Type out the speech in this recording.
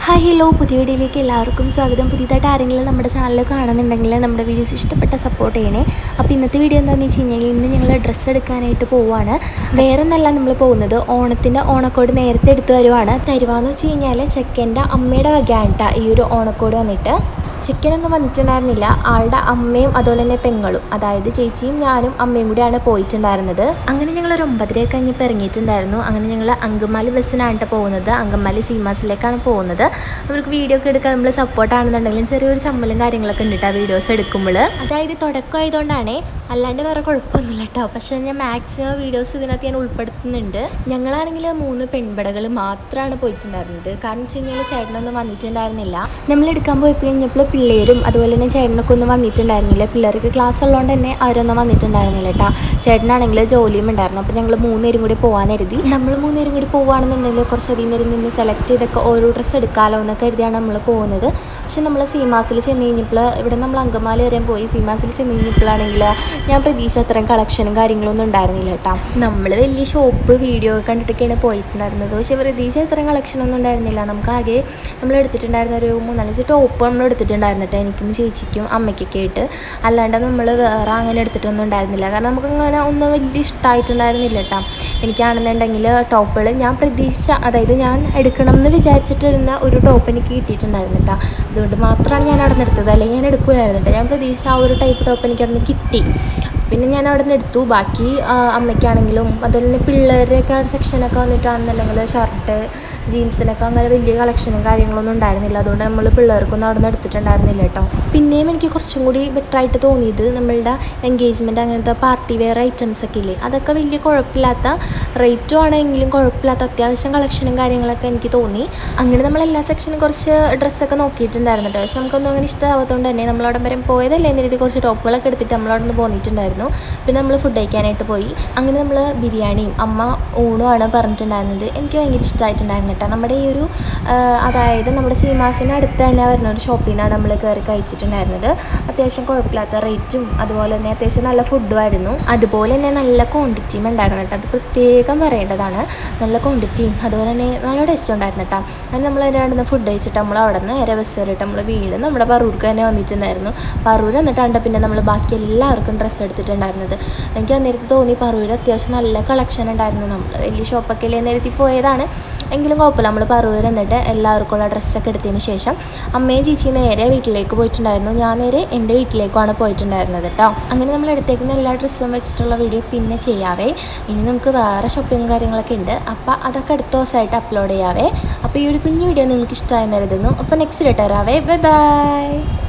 Hi hello, പുതിയ വീഡിയോയിലേക്ക് എല്ലാവർക്കും സ്വാഗതം. പുതിയതായിട്ട് ആരെങ്കിലും നമ്മുടെ ചാനൽ കാണുന്നുണ്ടെങ്കിൽ നമ്മുടെ വീഡിയോസ് ഇഷ്ടപ്പെട്ട സപ്പോർട്ട് ചെയ്യണേ. അപ്പോൾ ഇന്നത്തെ വീഡിയോ എന്താണെന്ന് വെച്ച് കഴിഞ്ഞാൽ ഇന്ന് ഞങ്ങൾ ഡ്രസ്സ് എടുക്കാനായിട്ട് പോവുകയാണ്. വേറെ ഒന്നല്ല നമ്മൾ പോകുന്നത്, ഓണത്തിൻ്റെ ഓണക്കോട് നേരത്തെ എടുത്തു വരുവാണ്. തരുവാന്ന് വെച്ച് കഴിഞ്ഞാൽ ചെക്കൻ്റെ അമ്മയുടെ വകയായിട്ടാ ഈ ഒരു ഓണക്കോട് വന്നിട്ട്. ചെക്കനൊന്നും വന്നിട്ടുണ്ടായിരുന്നില്ല, ആളുടെ അമ്മയും അതുപോലെ തന്നെ പെങ്ങളും, അതായത് ചേച്ചിയും ഞാനും അമ്മയും കൂടിയാണ് പോയിട്ടുണ്ടായിരുന്നത്. അങ്ങനെ ഞങ്ങളൊരു 9:30 കഴിഞ്ഞപ്പോൾ ഇറങ്ങിയിട്ടുണ്ടായിരുന്നു. അങ്ങനെ ഞങ്ങൾ അങ്കമാലി ബസ്സിനാണ് പോകുന്നത്. അങ്കമാലി സീമാസിലേക്കാണ് പോകുന്നത്. അവർക്ക് വീഡിയോ ഒക്കെ എടുക്കാൻ നമ്മൾ സപ്പോർട്ടാണെന്നുണ്ടെങ്കിലും ചെറിയൊരു ചമ്മലും കാര്യങ്ങളൊക്കെ ഉണ്ട് കേട്ടോ വീഡിയോസ് എടുക്കുമ്പോൾ. അതായത് തുടക്കമായതുകൊണ്ടാണേ, അല്ലാണ്ട് വേറെ കുഴപ്പമൊന്നുമില്ല കേട്ടോ. പക്ഷേ ഞാൻ മാക്സിമം വീഡിയോസ് ഇതിനകത്ത് ഞാൻ ഉൾപ്പെടുത്തുന്നുണ്ട്. ഞങ്ങളാണെങ്കിൽ 3 പെൺപടകൾ മാത്രമാണ് പോയിട്ടുണ്ടായിരുന്നത്. കാരണം വെച്ച് കഴിഞ്ഞാൽ ചേട്ടനൊന്നും വന്നിട്ടുണ്ടായിരുന്നില്ല. നമ്മളെടുക്കാൻ പോയി കഴിഞ്ഞപ്പോൾ പിള്ളേരും അതുപോലെ തന്നെ ചേട്ടനൊക്കെ ഒന്നും വന്നിട്ടുണ്ടായിരുന്നില്ല. പിള്ളേർക്ക് ക്ലാസ് ഉള്ളതുകൊണ്ട് തന്നെ അവരൊന്നും വന്നിട്ടുണ്ടായിരുന്നില്ല കേട്ടോ. ചേട്ടനാണെങ്കിൽ ജോലിയും ഉണ്ടായിരുന്നു. അപ്പോൾ ഞങ്ങൾ 3 പേരും കൂടി പോകാൻ കരുതി. നമ്മൾ 3 പേരും കൂടി പോകുകയാണെന്നുണ്ടെങ്കിൽ കുറച്ചധികം നേരം നിന്ന് സെലക്ട് ചെയ്തൊക്കെ ഓരോ ഡ്രസ്സ് എടുക്കാമല്ലോ എന്നൊക്കെ കരുതിയാണ് നമ്മൾ പോകുന്നത്. പക്ഷെ നമ്മൾ സീമാസിൽ ചെന്ന് കഴിഞ്ഞപ്പോൾ, ഇവിടെ നമ്മൾ അങ്കമാലി വരെ പോയി സീമാസിൽ ചെന്ന് കഴിഞ്ഞപ്പോഴാണെങ്കിൽ ഞാൻ പ്രതീക്ഷ അത്രയും കളക്ഷനും കാര്യങ്ങളൊന്നും ഉണ്ടായിരുന്നില്ല കേട്ടോ. നമ്മൾ വലിയ ഷോപ്പ് വീഡിയോ ഒക്കെ കണ്ടിട്ടൊക്കെയാണ് പോയിട്ടുണ്ടായിരുന്നത്. പക്ഷേ പ്രതീക്ഷ അത്രയും കളക്ഷനൊന്നും ഉണ്ടായിരുന്നില്ല. നമുക്കാകെ നമ്മൾ എടുത്തിട്ടുണ്ടായിരുന്ന ഒരു 3-4 ടോപ്പ് നമ്മൾ എടുത്തിട്ടുണ്ടായിരുന്നു കേട്ടോ, എനിക്കും ചേച്ചിക്കും അമ്മയ്ക്കൊക്കെ ആയിട്ട്. അല്ലാണ്ട് നമ്മൾ വേറെ അങ്ങനെ എടുത്തിട്ടൊന്നും ഉണ്ടായിരുന്നില്ല. കാരണം നമുക്കങ്ങനെ ഒന്നും വലിയ ഇഷ്ടമായിട്ടുണ്ടായിരുന്നില്ല കേട്ടോ. എനിക്കാണെന്നുണ്ടെങ്കിൽ ടോപ്പുകൾ ഞാൻ പ്രതീക്ഷ, അതായത് ഞാൻ എടുക്കണം എന്ന് വിചാരിച്ചിട്ടിരുന്ന ഒരു ടോപ്പ് എനിക്ക് കിട്ടിയിട്ടുണ്ടായിരുന്നു കേട്ടോ. അതുകൊണ്ട് മാത്രമാണ് ഞാൻ അവിടെ നിന്ന് എടുത്തത്, അല്ലെങ്കിൽ ഞാൻ എടുക്കുകയായിരുന്നു കേട്ടോ. ഞാൻ പ്രതീക്ഷ ആ ഒരു ടൈപ്പ് ടോപ്പ് എനിക്ക് അവിടെ നിന്ന് കിട്ടി. പിന്നെ ഞാൻ അവിടെ നിന്ന് എടുത്തു. ബാക്കി അമ്മയ്ക്കാണെങ്കിലും അതുപോലെ തന്നെ പിള്ളേരുടെയൊക്കെ സെക്ഷനൊക്കെ വന്നിട്ടാണെന്നുണ്ടെങ്കിൽ ഷർട്ട് ജീൻസിനൊക്കെ അങ്ങനെ വലിയ കളക്ഷനും കാര്യങ്ങളൊന്നും ഉണ്ടായിരുന്നില്ല. അതുകൊണ്ട് നമ്മൾ പിള്ളേർക്കൊന്നും അവിടെ നിന്ന് എടുത്തിട്ടുണ്ടായിരുന്നില്ല കേട്ടോ. പിന്നെയും എനിക്ക് കുറച്ചും കൂടി ബെറ്ററായിട്ട് തോന്നിയത് നമ്മളുടെ എൻഗേജ്മെൻറ്റ് അങ്ങനത്തെ പാർട്ടി വെയർ ഐറ്റംസ് ഒക്കെ ഇല്ലേ, അതൊക്കെ വലിയ കുഴപ്പമില്ലാത്ത റേറ്റും ആണെങ്കിലും കുഴപ്പമില്ലാത്ത അത്യാവശ്യം കളക്ഷനും കാര്യങ്ങളൊക്കെ എനിക്ക് തോന്നി. അങ്ങനെ നമ്മൾ എല്ലാ സെക്ഷനും കുറച്ച് ഡ്രസ്സൊക്കെ നോക്കിയിട്ടുണ്ടായിരുന്നു കേട്ടോ. പക്ഷെ നമുക്കൊന്നും അങ്ങനെ ഇഷ്ടമാവാത്തതുകൊണ്ട് തന്നെ നമ്മളവിടെ വരെ പോയതല്ലേ എന്ന രീതി കുറച്ച് ടോപ്പുകളൊക്കെ എടുത്തിട്ട് നമ്മളവിടെ നിന്ന് പോന്നിട്ടുണ്ടായിരുന്നു. പിന്നെ നമ്മൾ ഫുഡ് കഴിക്കാനായിട്ട് പോയി. അങ്ങനെ നമ്മൾ ബിരിയാണിയും അമ്മ ഊണുമാണ് പറഞ്ഞിട്ടുണ്ടായിരുന്നത്. എനിക്ക് ഭയങ്കര ഇഷ്ടമായിട്ടുണ്ടായിരുന്നു കേട്ടോ. നമ്മുടെ ഈ ഒരു അതായത് നമ്മുടെ സീമാസിന് അടുത്ത് തന്നെ വരുന്ന ഒരു ഷോപ്പിൽ നിന്നാണ് നമ്മൾ കയറി കഴിച്ചിട്ടുണ്ടായിരുന്നത്. അത്യാവശ്യം കുഴപ്പമില്ലാത്ത റേറ്റും അതുപോലെ തന്നെ അത്യാവശ്യം നല്ല ഫുഡും ആയിരുന്നു. അതുപോലെ തന്നെ നല്ല ക്വാണ്ടിറ്റിയും ഉണ്ടായിരുന്നു കേട്ടോ. അത് പ്രത്യേകം പറയേണ്ടതാണ്. നല്ല ക്വാണ്ടിറ്റിയും അതുപോലെ തന്നെ നല്ല ടേസ്റ്റ് ഉണ്ടായിരുന്നു കേട്ടോ. അങ്ങനെ നമ്മൾ അതിനടുന്ന് ഫുഡ് കഴിച്ചിട്ട് നമ്മൾ അവിടെ നിന്ന് നേരെ ബസ് കയറിയിട്ട് നമ്മൾ വീട് നമ്മുടെ പറൂർക്ക് തന്നെ വന്നിട്ടുണ്ടായിരുന്നു. പറൂർ എന്നിട്ടാണ്ട് പിന്നെ നമ്മൾ ബാക്കി എല്ലാവർക്കും ഡ്രസ്സ് എടുത്തിട്ടുണ്ടായിരുന്നത്. എനിക്ക് അന്നേരത്ത് തോന്നി പറൂർ അത്യാവശ്യം നല്ല കളക്ഷൻ ഉണ്ടായിരുന്നു. നമ്മൾ വലിയ ഷോപ്പൊക്കെ അല്ലേ നേരത്തി പോയതാണ്, എങ്കിലും കുഴപ്പമില്ല. നമ്മൾ പറൂർ എന്നിട്ട് എല്ലാവർക്കുള്ള ഡ്രസ്സൊക്കെ എടുത്തതിന് ശേഷം അമ്മയും ചേച്ചിയും നേരെ വീട്ടിലേക്ക് പോയിട്ടുണ്ടായിരുന്നു. ഞാൻ നേരെ എൻ്റെ വീട്ടിലേക്കുമാണ് പോയിട്ടുണ്ടായിരുന്നത് കേട്ടോ. അങ്ങനെ നമ്മൾ എടുത്തേക്കുന്ന എല്ലാ ഡ്രസ്സും വെച്ചിട്ടുള്ള വീഡിയോ പിന്നെ ചെയ്യാവേ. ഇനി നമുക്ക് വേറെ ഷോപ്പിംഗ് കാര്യങ്ങളൊക്കെ ഉണ്ട്. അപ്പോൾ അതൊക്കെ അടുത്ത ദിവസമായിട്ട് അപ്ലോഡ് ചെയ്യാവേ. അപ്പോൾ ഈ ഒരു കുഞ്ഞു വീഡിയോ നിങ്ങൾക്ക് ഇഷ്ടമായി കരുതുന്നു. അപ്പോൾ നെക്സ്റ്റ് ഡേറ്റ് വരാവേ. Bye by.